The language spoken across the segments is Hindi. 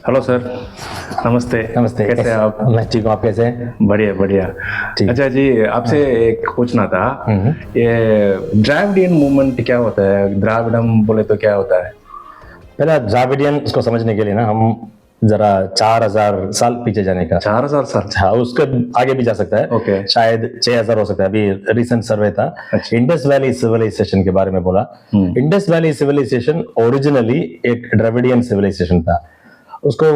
Hello sir. नमस्ते। नमस्ते। कैसे हैं आप? मैं ठीक हूँ, आप कैसे हैं? बढ़िया बढ़िया। ठीक। अच्छा जी, आपसे एक पूछना था, ये द्राविडियन मूवमेंट क्या होता है? द्राविडम बोले तो क्या होता है? पहला द्राविडियन इसको समझने के लिए ना हम जरा 4000 साल पीछे जाने का। 4000 साल? हाँ, उसके आगे भी जा सकता है। ओके। शायद 6000 हो सकता है। अभी रिसेंट सर्वे था, अच्छा। इंडस वैली सिविलाइजेशन के बारे में बोला। इंडस वैली सिविलाइजेशन ओरिजिनली एक द्रविडियन सिविलाइजेशन था। उसको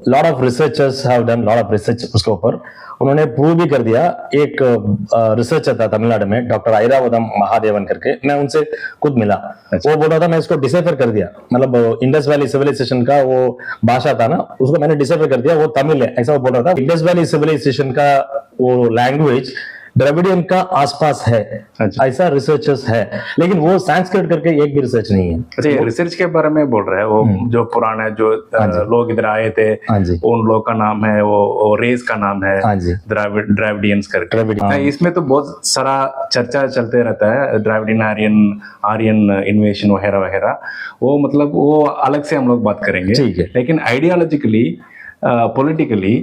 lot of researchers have done lot of research उसके ऊपर। उन्होंने प्रूव भी कर दिया। एक रिसर्चर था तमिलनाडु में, डॉक्टर ऐरावतम महादेवन करके, मैं उनसे खुद मिला। वो बोल रहा था मैं इसको डिसेफर कर दिया, मतलब इंडस वैली सिविलाइजेशन का वो भाषा था ना, उसको मैंने डिसेफर कर दिया, वो तमिल है, ऐसा वो बोल रहा था। इंडस वैली सिविलाइजेशन का वो लैंग्वेज द्रविडियन का आसपास है। अच्छा। ऐसा रिसर्चर्स है, लेकिन वो संस्कृत करके एक भी रिसर्च नहीं है। अच्छा, ये रिसर्च के बारे में बोल रहे हैं वो, जो पुराने जो लोग इधर आए थे, हाँ जी, उन लोग का नाम है, वो रेस का नाम है, हाँ जी, द्राविडियंस करके। द्रविडियन। हाँ, इसमें तो बहुत सारा चर्चा चलते रहता है, द्राविडियन आर्यन इन्वेशन वगैरह वगैरह। वो मतलब वो अलग से हम लोग बात करेंगे। ठीक है। लेकिन ideologically, politically,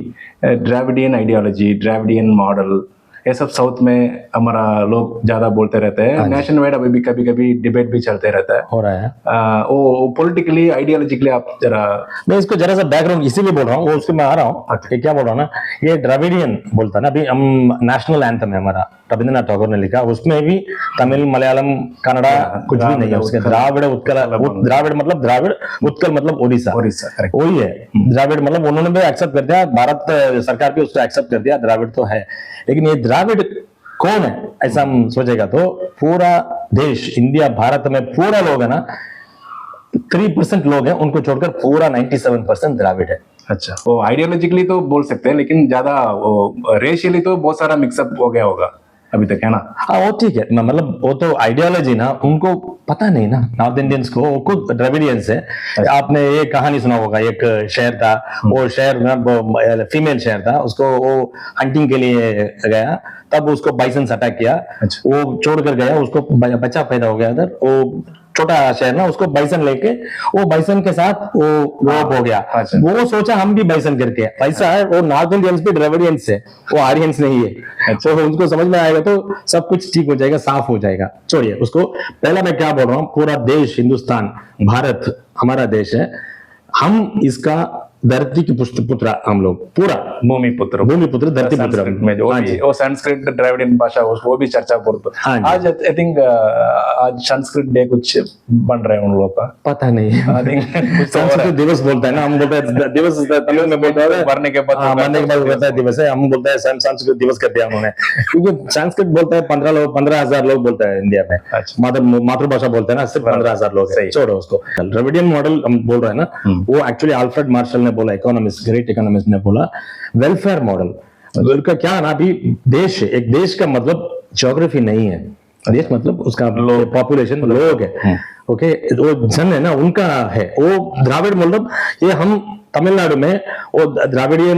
Dravidian ideology, Dravidian model, ये सब साउथ में हमारा लोग ज्यादा बोलते रहते हैं। नेशन वाइड अभी भी कभी कभी डिबेट भी चलते रहता है, हो रहा है। वो पॉलिटिकली आइडियोलॉजिकली आप जरा। मैं इसको जरा सा बैकग्राउंड इसीलिए बोल रहा हूँ, वो उसके मैं आ रहा हूँ। ये क्या बोल रहा हूँ ना, ये द्रविडियन बोलता है ना, अभी हम नेशनल एंथम है हमारा, रविंद्रनाथ टैगोर ने लिखा, उसमें भी तमिल मलयालम कन्नड़ा कुछ भी नहीं है उसके। द्राविड़ उत्कल, द्राविड़ मतलब द्राविड़, उत्कल मतलब ओडिशा, वही है द्राविड़। मतलब उन्होंने भी एक्सेप्ट कर दिया, भारत सरकार भी उसको एक्सेप्ट कर दिया, द्राविड़ तो है। लेकिन ये द्राविड़ कौन है ऐसा हम सोचेगा तो पूरा देश, इंडिया भारत में पूरा लोग है ना, 3% लोग हैं, उनको छोड़कर पूरा 97% द्राविड़ है। अच्छा, वो आइडियोलॉजिकली तो बोल सकते हैं, लेकिन ज्यादा वो रेशियली तो बहुत सारा मिक्सअप हो गया होगा अभी तक, है ना? हाँ, वो ठीक है, मतलब वो तो आइडियोलॉजी ना उनको पता नहीं ना, नॉर्थ इंडियंस को, वो खुद द्रविडियंस है। आपने ये कहानी सुना होगा, एक शहर था, वो शहर ना फीमेल शहर था, उसको वो हंटिंग के लिए गया, तब उसको बाइसन अटैक किया। वो छोड़कर गया, उसको बच्चा पैदा हो गया उधर, वो छोटा शहर ना, उसको बाइसन लेके, वो बाइसन के साथ वो लोप हो गया। वो सोचा हम भी बाइसन करके, ऐसा है वो नॉर्थ इंडियंस भी द्रविडियंस है, वो आर्यंस नहीं है। तो उनको समझ में आएगा तो सब कुछ ठीक हो जाएगा, साफ हो जाएगा। छोड़िए उसको। पहला मैं क्या बोल रहा हूँ, पूरा देश, हिंदुस्तान, भारत हमारा देश है, हम इसका धरती की पुत्र, हम लोग पूरा भूमि पुत्र, धरती पुत्र में जो वो संस्कृत द्रविडियन भाषा, वो भी चर्चा बोलते। आज आई थिंक आज संस्कृत डे कुछ बन रहे हैं उन लोगों का, पता नहीं। संस्कृत दिवस बोलता है ना, हम बोलते हैं दिवस, तमिल में बोलते हैं मरने के बाद होता है दिवस है, हम बोलते हैं संस्कृत दिवस कर दिया उन्होंने, क्योंकि संस्कृत बोलता है 15,000 लोग बोलते हैं इंडिया में, मातृभाषा बोलते हैं ना, सिर्फ 15,000 लोग है। छोड़ो उसको। द्रविडियन मॉडल हम बोल रहे हैं ना, वो एक्चुअली अल्फ्रेड मार्शल ने बोला, इकोनॉमिस्ट, ग्रेट इकोनॉमिस्ट ने बोला, वेलफेयर मॉडल का क्या ना, अभी देश, एक देश का मतलब ज्योग्राफी नहीं है, देश मतलब उसका पॉपुलेशन, लोग है, ओके, वो जन है ना, उनका है। वो द्राविड़ मतलब ये हम तमिलनाडु में वो द्राविडियन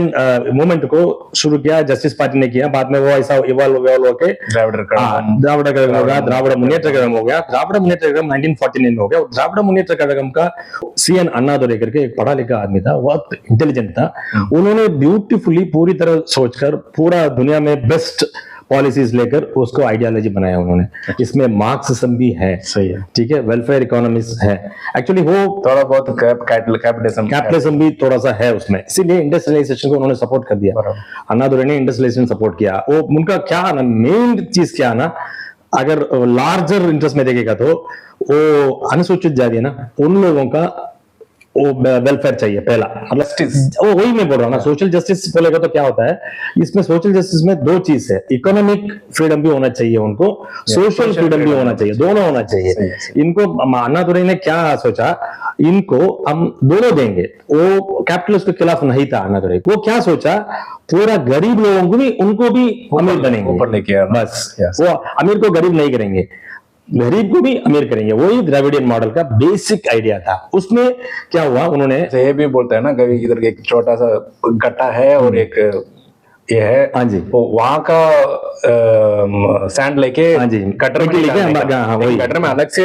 मूवमेंट को शुरू किया, जस्टिस पार्टी ने किया, बाद में वो ऐसा इवॉल्व होके द्राविड़ कड़गम हो गया, द्राविड़ मुन्नेत्र कड़गम हो गया, द्राविड़ मुन्नेत्र कड़गम 1949 में हो गया। द्राविड़ मुन्नेत्र कड़गम का CN अन्नादुरै करके एक पढ़ा लिखा आदमी था, बहुत इंटेलिजेंट था, उन्होंने ब्यूटीफुली पूरी तरह सोचकर पूरा दुनिया में बेस्ट पॉलिसीज लेकर उसको आइडियोलॉजी बनाया उन्होंने। इसमें मार्क्सिज्म भी है, सही है, ठीक है, वेलफेयर इकोनॉमिक्स है, एक्चुअली वो थोड़ा बहुत कैपिटलिज्म भी थोड़ा सा है उसमें, इसीलिए इंडस्ट्रियलाइजेशन को उन्होंने सपोर्ट कर दिया। अन्नादुरै ने इंडस्ट्रियलाइजेशन सपोर्ट किया। वो उनका क्या ना, मेन चीज क्या ना, अगर लार्जर इंटरेस्ट में देखेगा तो वो अनुसूचित जाति है ना, उन लोगों का वो वेलफेयर चाहिए पहला, मतलब वो वही मैं बोल रहा हूँ ना, सोशल जस्टिस बोलेगा तो क्या होता है, इसमें सोशल जस्टिस में दो चीज है, इकोनॉमिक फ्रीडम भी होना चाहिए उनको, सोशल फ्रीडम भी होना चाहिए, दोनों होना चाहिए। इनको अन्नादुरै ने क्या सोचा, इनको हम दोनों देंगे। वो कैपिटलिस्ट के खिलाफ नहीं था अन्नादुरै, वो क्या सोचा, पूरा गरीब लोगों को भी, उनको भी अमीर बनेंगे, ऊपर लेके बस, वो अमीर को गरीब नहीं करेंगे, गरीब को भी अमीर करेंगे। वही द्रविडियन मॉडल का बेसिक आइडिया था। उसमें क्या हुआ, उन्होंने ये भी बोलता है ना, कभी इधर एक छोटा सा गट्टा है और एक ये है, हाँ जी। वो वहाँ का सैंड लेके हाँ जी, गटर में मिट्टी लेके डालने का। हाँ, वही। गटर में अलग से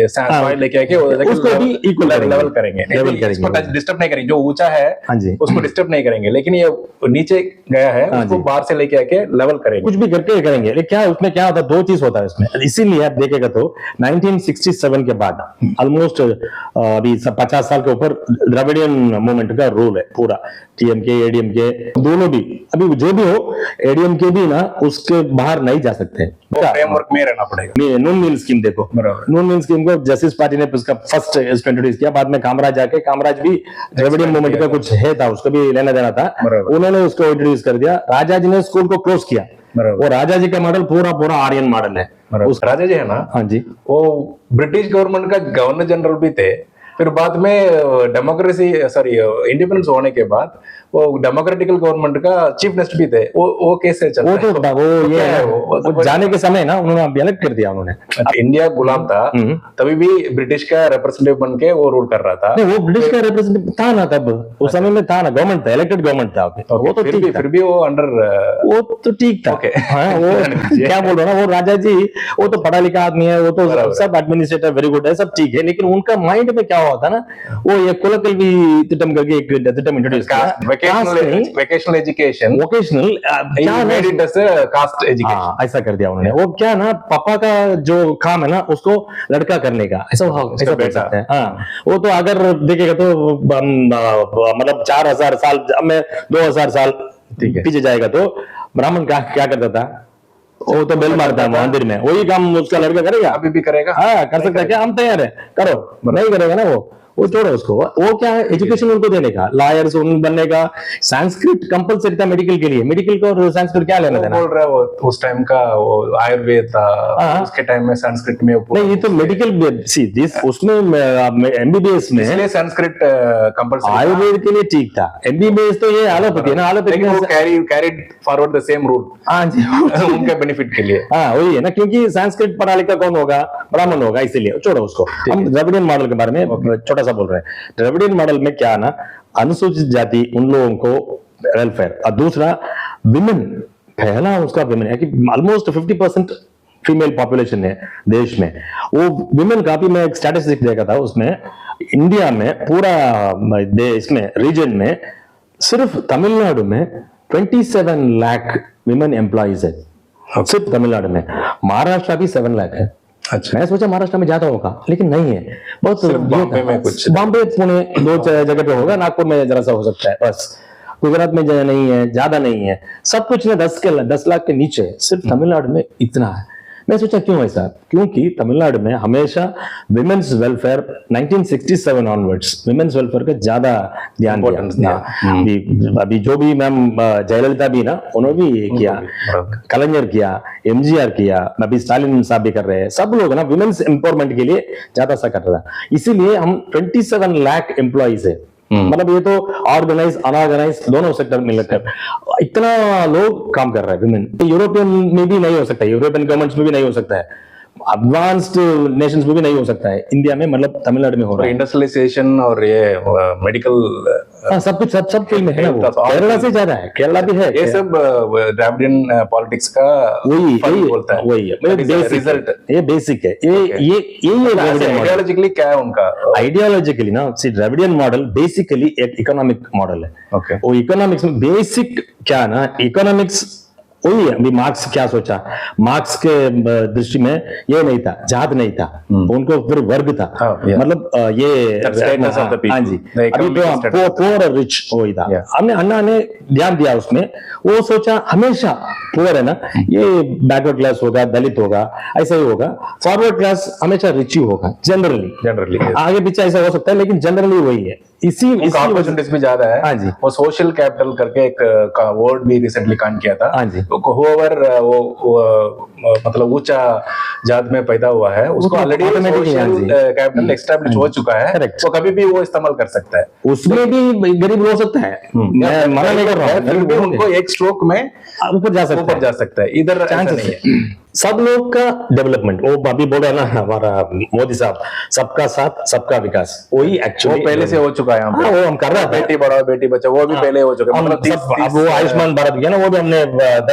सॉइल लेके आके उसको भी equal करेंगे। लेवल करेंगे, Level नहीं, इसको करेंगे। डिस्टर्ब नहीं करेंगे, जो ऊंचा है हाँ जी। उसको डिस्टर्ब नहीं करेंगे, लेकिन ये नीचे गया है हाँ उसको जी। बाहर से लेके आके लेवल करेंगे। कुछ भी करके करेंगे, लेकिन क्या उसमें क्या होता है, दो चीज होता है उसमें, इसीलिए आप देखेगा तो 1967 के बाद ऑलमोस्ट अभी 50 साल के ऊपर द्रविडियन मूवमेंट का रोल है पूरा, टीएमके एडीएमके दोनों भी, अभी जो भी हो एडीएमके भी ना उसके बाहर नहीं जा सकते। फ्रेमवर्क में रहना पड़ेगा। नून मिल स्कीम देखो, बराबर। नून मिल स्कीम को जस्टिस पार्टी ने उसका फर्स्ट इंट्रोड्यूस किया, बाद में कामराज आके, कामराज भी द्रविडियन मूवमेंट का कुछ है था, उसको भी लेना देना था, बराबर। उन्होंने उसको इंट्रोड्यूस कर दिया। राजा जी ने स्कूल को क्लोज किया, बराबर। वो राजा जी का मॉडल पूरा आर्यन मॉडल है। उस राजा जी है ना, हाँ जी, वो ब्रिटिश गवर्नमेंट का गवर्नर जनरल भी थे, फिर बाद में डेमोक्रेसी सॉरी इंडिपेंडेंस होने के बाद वो डेमोक्रेटिकल गवर्नमेंट का चीफ मिनिस्टर भी थे। वो कैसे चलता वो है? तो वो ये क्या है, है वो जाने के समय ना उन्होंने अलग कर दिया उन्होंने। इंडिया गुलाम था तभी भी ब्रिटिश का रिप्रेजेंटेटिव बन के वो रूल कर रहा था। नहीं, वो ब्रिटिश का रिप्रेजेंटेटिव था ना तब, उस समय में था ना, गवर्नमेंट था, इलेक्टेड गवर्नमेंट था, वो तो ठीक था, फिर भी वो अंडर वो तो ठीक था। Okay. हाँ, वो क्या बोल रहा हूँ, वो राजा जी वो तो पढ़ा लिखा आदमी है, वो तो सब एडमिनिस्ट्रेटर वेरी गुड है, सब ठीक है, लेकिन उनका माइंड में क्या हुआ था ना, वो ये कुलकल भी तिटम करके एक तिटम इंट्रोड्यूस किया, वोकेशनल एजुकेशन, वोकेशनल क्या made it as caste education, ऐसा कर दिया उन्होंने। वो क्या ना, पापा का जो काम है ना उसको लड़का करने का, ऐसा ऐसा बोल सकते हैं। हाँ, वो तो अगर देखेगा तो मतलब 4000 साल, अब मैं 2000 साल पीछे जाएगा तो ब्राह्मण क्या करता था, वो तो बेल मारता है मंदिर में, वही काम उसका लड़का करेगा, अभी भी करेगा। हाँ, कर सकता है क्या, हम तैयार है, करो, नहीं करेगा ना वो छोड़ो उसको, वो क्या है, एजुकेशन उनको देने का, लॉयर्स बनने का। संस्कृत कंपलसरी था मेडिकल के लिए, मेडिकल को और संस्कृत क्या लेना देना। बोल रहा है वो उस टाइम का वो आयुर्वेद था, उसके टाइम में संस्कृत में नहीं, ये तो मेडिकल सी दिस, उसमें एमबीबीएस में इसलिए संस्कृत कंपलसरी, आयुर्वेद के लिए ठीक था, एमबीबीएस तो ये एलोपैथी है ना, एलोपैथी वो carried forward the same rule, हाँ जी, उनके बेनिफिट के लिए। हाँ, वही है ना, क्योंकि संस्कृत पढ़ा लिखा कौन होगा, ब्राह्मण होगा, इसीलिए छोड़ो उसको। हम द्रविडियन मॉडल के बारे में छोटा सा बोल रहे हैं। द्रविडियन मॉडल में क्या ना, अनुसूचित जाति उन लोगों को वेलफेयर, और दूसरा विमेन, पहला उसका विमेन है कि ऑलमोस्ट 50% फीमेल पॉपुलेशन है देश में, वो विमेन का भी मैं एक स्टैटिस्टिक देखा था, उसमें इंडिया में पूरा देश में रीजन में सिर्फ तमिलनाडु में 27 लाख विमेन एम्प्लॉइज है, सिर्फ तमिलनाडु में। महाराष्ट्र भी 7 लाख है। अच्छा, मैं सोचा महाराष्ट्र में ज्यादा होगा, लेकिन नहीं है, बहुत बॉम्बे में कुछ, बॉम्बे पुणे 2 जगह पे होगा, नागपुर में जरा सा हो सकता है बस, गुजरात में नहीं है, ज्यादा नहीं है, सब कुछ ना 10 लाख के नीचे, सिर्फ तमिलनाडु में इतना है। मैं सोचा क्यों ऐसा, क्योंकि तमिलनाडु में हमेशा women's welfare 1967 onwards women's welfare का ज्यादा ध्यान दिया। अभी जो भी मैम जयललिता भी ना, उन्होंने भी किया, कलांजर किया, एमजीआर किया, अभी स्टालिन साहब भी कर रहे हैं, सब लोग ना विमेन्स एम्पावरमेंट के लिए ज्यादा सा कर रहा है। इसीलिए हम 27 लाख एम्प्लॉइज है, मतलब ये तो ऑर्गेनाइज अनऑर्गेनाइज दोनों सेक्टर में लगकर इतना लोग काम कर रहे हैं विमेन। यूरोपियन में भी नहीं हो सकता है, यूरोपियन गवर्नमेंट्स में भी नहीं हो सकता है, एडवांस्ड नेशंस में भी नहीं हो सकता है, इंडिया में मतलब तमिलनाडु में हो रहा है। इंडस्ट्रियलाइजेशन और ये मेडिकल, सब कुछ सब फील्ड में है ना, वो केरला से ज्यादा है, केरला भी है, ये सब द्रविडियन पॉलिटिक्स का वही बोलता है, वही है रिजल्ट, ये बेसिक है, ये आइडियोलॉजिकली क्या है उनका, आइडियोलॉजिकली ना, सी द्रविडियन मॉडल बेसिकली एक इकोनॉमिक मॉडल है। ओके, वो इकोनॉमिक्स में बेसिक क्या ना, इकोनॉमिक्स वही है। अभी मार्क्स क्या सोचा, मार्क्स के दृष्टि में ये नहीं था, जात नहीं था, उनको फिर वर्ग था, मतलब ये हाँ जी, अभी तो पुअर और रिच वही था। हमने अन्ना ने ध्यान दिया उसमें, वो सोचा हमेशा पुअर है ना, ये बैकवर्ड क्लास होगा, दलित होगा, ऐसा ही होगा, फॉरवर्ड क्लास हमेशा रिच ही होगा जनरली, आगे पीछे ऐसा हो सकता है, लेकिन जनरली वही है। इसी अपॉर्चुनिटीज भी ज्यादा है। हाँ जी, वो सोशल कैपिटल करके एक वर्ड भी रिसेंटली कान किया था। हाँ जी, whoever वो मतलब ऊंचा जात में पैदा हुआ है, उसको ऑलरेडी सोशल कैपिटल एस्टैब्लिश हो चुका है, तो कभी भी वो इस्तेमाल कर सकता है, उसमें भी गरीब हो सकता है, मैं मना नहीं कर रहा हूँ, उनको एक स्ट्रोक में ऊपर जा सकता है, इधर चांस नहीं है। सब लोग का डेवलपमेंट, वो अभी बोल रहा है ना हमारा मोदी साहब, सबका साथ सबका विकास, वही वो एक्चुअली पहले से हो चुका है यहाँ हाँ पे। वो हम कर रहे थे। बेटी बढ़ाओ बेटी बचाओ वो भी पहले हो चुका है, मतलब अब वो आयुष्मान भारत गया ना, वो भी हमने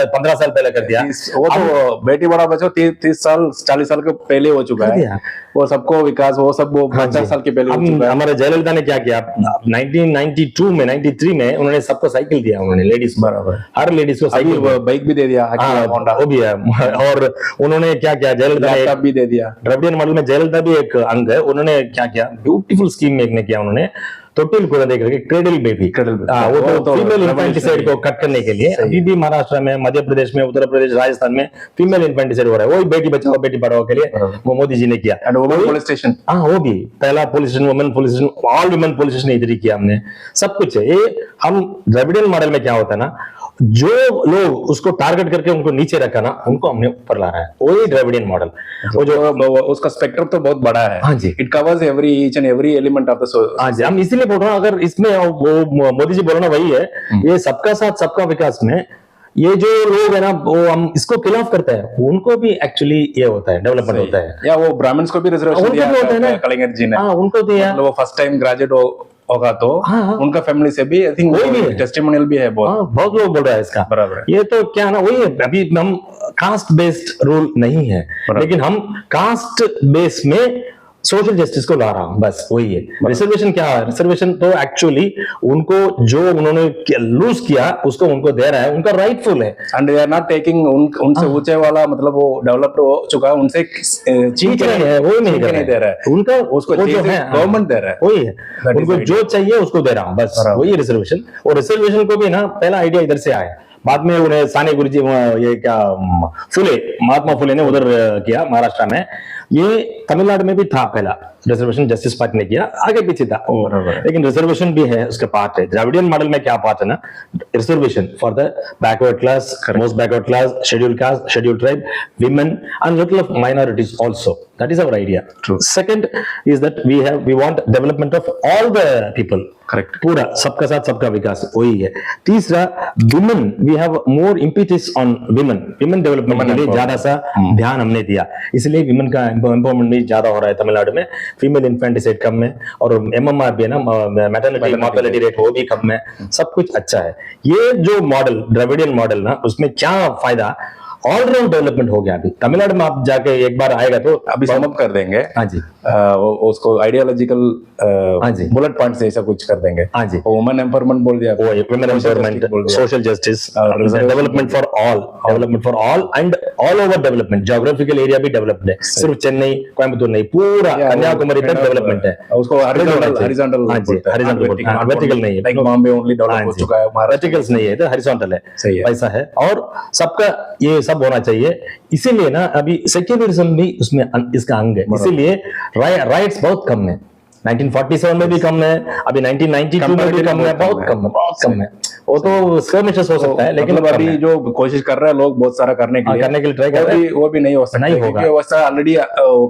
15 साल पहले कर दिया। वो तो बेटी बढ़ाओ बचाओ 30 साल 40 साल के पहले हो चुका कर है। दिया। वो सबको विकास वो सब वो हाँ जी। 50 साल के पहले हो हम चुका है। हमारे जयललिता ने क्या किया, 1992 में 93 में उन्होंने सबको साइकिल दिया, उन्होंने लेडीज बराबर। हर लेडीज को अभी साइकिल, बाइक भी दे दिया, हाँ होंडा वो भी है। और उन्होंने क्या किया, जयललिता ने लैपटॉप भी दे दिया। द्रविडियन मॉडल में जयललिता भी एक अंग है, उन्होंने क्या किया, ब्यूटीफुल स्कीम एक ने किया, उन्होंने टोटल को देख रहे क्रेडल बेबी, वो तो फीमेल इन्फेंटिसाइड को कट करने के लिए अभी भी महाराष्ट्र में, मध्य प्रदेश में, उत्तर प्रदेश, राजस्थान में फीमेल इन्फेंटिसाइड हो रहा है, वही बेटी बचाओ बेटी पढ़ाओ के लिए वो मोदी जी ने किया। एंड वुमेन पुलिस स्टेशन, हाँ वो भी पहला police station, women police station, all women police station इधर ही किया हमने, सब कुछ है। ये हम द्रविडियन मॉडल में क्या होता है ना, जो लोग उसको टारगेट करके उनको नीचे रखा ना, उनको हमने ऊपर ला रहा है, वही द्रविडियन मॉडल। वो जो उसका स्पेक्ट्रम तो बहुत बड़ा है। हाँ जी। It covers every each and every element of the. हाँ जी, हम इसीलिए बोल रहे हैं, अगर इसमें वो मोदी जी बोल रहे ना वही है, ये सबका साथ सबका विकास में ये जो लोग है ना, वो हम इसको खिलाफ करते हैं, उनको भी एक्चुअली ये होता है, डेवलपमेंट होता है। या वो ब्राह्मण्स को भी रिजर्वेशन उनको दिया भी होता है ना, कलिंगर जी ने। हाँ उनको दिया, मतलब वो फर्स्ट टाइम ग्रेजुएट होगा तो हाँ। उनका फैमिली से भी आई थिंक वही भी है। टेस्टिमोनियल भी है बहुत। हाँ बहुत लोग बोल रहा है इसका, बराबर है। ये तो क्या ना वही है, अभी हम कास्ट बेस्ड रूल नहीं है, लेकिन हम कास्ट बेस में सोशल जस्टिस को ला रहा हूं, बस वही है। रिजर्वेशन क्या है, रिजर्वेशन तो एक्चुअली उनको जो उन्होंने लूज किया उसको उनको दे रहा है, उनका राइटफुल है। And they are not taking उनसे ऊंचे वाला, मतलब वो डेवलप्ड हो चुका है, उनसे चीज नहीं है, वही नहीं दे रहा है उनका, उसको जो है गवर्नमेंट दे रहा है, वही है, उनको जो चाहिए उसको दे रहा हूँ, बस वही रिजर्वेशन। और रिजर्वेशन को भी ना पहला आइडिया इधर से आया, बाद में उन्हें साने गुरुजी, ये क्या फुले, महात्मा फुले ने उधर किया महाराष्ट्र में, ये तमिलनाडु में भी था पहला रिजर्वेशन, जस्टिस पार्टी ने किया, आगे पीछे था, लेकिन रिजर्वेशन भी है उसका पार्ट है। द्रविडियन मॉडल में क्या पार्ट है ना, reservation for the backward class, most backward class, scheduled caste, scheduled tribe, women and little of minorities also. That is our idea. True. Second is that we want development of all the people. Correct. पूरा सबका साथ सबका विकास, वही है। तीसरा, women, we have more impetus on women development के लिए ज्यादा सा ध्यान हमने दिया, इसलिए women का एम्पावरमेंट भी ज्यादा हो रहा है तमिलनाडु में। फीमेल इन्फेंटिसाइड कम है, और MMR भी है ना, मैटरनिटी मॉर्टेलिटी रेट, वो भी कम है, सब कुछ अच्छा है। ये जो मॉडल द्रविडियन मॉडल ना, उसमें क्या फायदा, ऑलराउंड डेवलपमेंट हो गया। अभी तमिलनाडु में आप जाके एक बार आएगा तो अभी सम अप कर देंगे। हाँ जी, उसको आइडियोलॉजिकल हाँ जी, बुलेट पॉइंट्स जैसा कुछ कर देंगे। हाँ जी, वुमेन एम्पावरमेंट बोल दिया, वो women empowerment, social justice, development for all, development for all and all over development. Geographical area भी डेवलप्ड है, सिर्फ चेन्नई कोयम्बतूर नहीं, पूरा कन्याकुमारी तक डेवलपमेंट है। उसको हॉरिजॉन्टल, हाँ जी, हॉरिजॉन्टल, वर्टिकल नहीं है, लाइक बॉम्बे ओनली डेवलप हो चुका है, वर्टिकल्स नहीं है, तो हॉरिजॉन्टल है, सही है, ऐसा है। और सबका ये सब होना चाहिए, इसीलिए ना अभी सेक्युलरिज्म भी उसमें इसका अंग है, इसीलिए राइट्स बहुत कम है। 1947 में भी कम है, अभी 1992 में भी कम है, बहुत कम है। वो तो स्कर्मिशेस हो सकता है, लेकिन अभी जो कोशिश कर रहे हैं लोग बहुत सारा करने के लिए ट्राई कर रहे हैं, वो भी नहीं हो सकता, नहीं होगा, क्योंकि वैसा ऑलरेडी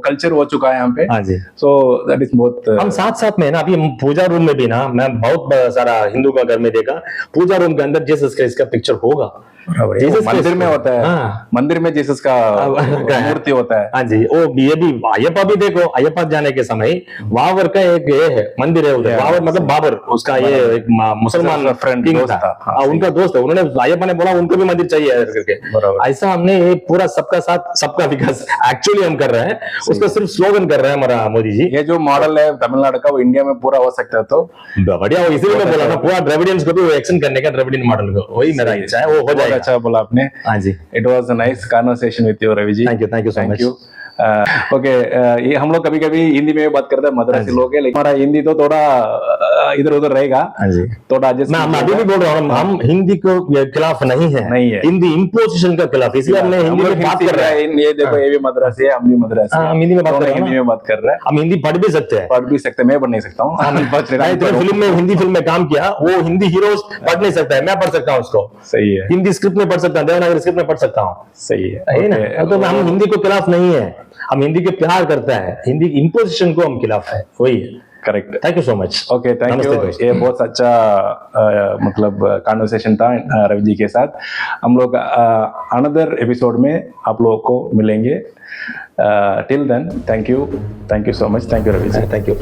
कल्चर हो चुका है यहाँ पे। हाँ जी, सो दैट इज बहुत। हम साथ साथ में ना अभी पूजा रूम में भी ना, मैं बहुत सारा हिंदू का घर में देखा, पूजा रूम के अंदर जीसस क्राइस्ट का पिक्चर होगा, मंदिर में होता है। हाँ, मंदिर में जीसस का मूर्ति होता है। हाँ जी, वो ये भी अयप्पा भी देखो, अयप्पा जाने के समय वावर का एक ये है मंदिर है उधर, वावर मतलब बाबर, उसका ये एक मुसलमान फ्रेंड था, उनका दोस्त है, उन्होंने अयप्पा ने बोला उनको भी मंदिर चाहिए करके। ऐसा हमने ये पूरा सबका साथ सबका विकास एक्चुअली हम कर रहे हैं, उसका सिर्फ स्लोगन कर रहे हैं हमारा मोदी जी। ये जो मॉडल है तमिलनाडु का, वो इंडिया में पूरा हो सकता है, तो बढ़िया हो, इसीलिए मैं बोला ना पूरा द्रविडियंस को भी एक्शन करने का, द्रविडियन मॉडल को, वही मेरा इच्छा है, वो हो जाएगा। अच्छा बोला आपने। हाँ जी, it was a nice conversation with you Ravi ji. Thank you so much. Okay, ये हम लोग कभी कभी हिंदी में बात करते हैं, मद्रासी लोग हैं, लेकिन हमारा हिंदी तो थोड़ा इधर उधर रहेगा। हाँ जी, थोड़ा मैं अभी भी बोल रहा हूँ, हम हिंदी को खिलाफ नहीं है, हिंदी इम्पोजिशन का खिलाफ, इसलिए हमने हिंदी में बात कर रहे हैं। ये देखो, ये भी मद्रासी है, हम भी मद्रासी हैं, हम हिंदी में बात कर रहे हैं, हिंदी में बात कर रहे हैं, हम हिंदी पढ़ भी सकते हैं, मैं पढ़ नहीं सकता हूँ। फिल्म में, हिंदी फिल्म में काम किया, वो हिंदी हीरोज पढ़ नहीं सकता है, मैं पढ़ सकता हूँ उसको, सही है, हिंदी स्क्रिप्ट में पढ़ सकता हूँ, देवनागरी स्क्रिप्ट में पढ़ सकता हूँ, सही है ना। तो हम हिंदी को खिलाफ नहीं है, हम हिंदी के प्यार करता है, हिंदी इम्पोजिशन को हम खिलाफ है, वही है। Correct. Thank you so much. Okay, thank you. नमस्ते दोस्त। ये बहुत अच्छा मतलब कॉन्वर्सेशन था रवि जी के साथ। हम लोग अनदर एपिसोड में आप लोगों को मिलेंगे। Till then, thank you so much. Thank you Ravi ji. Thank you.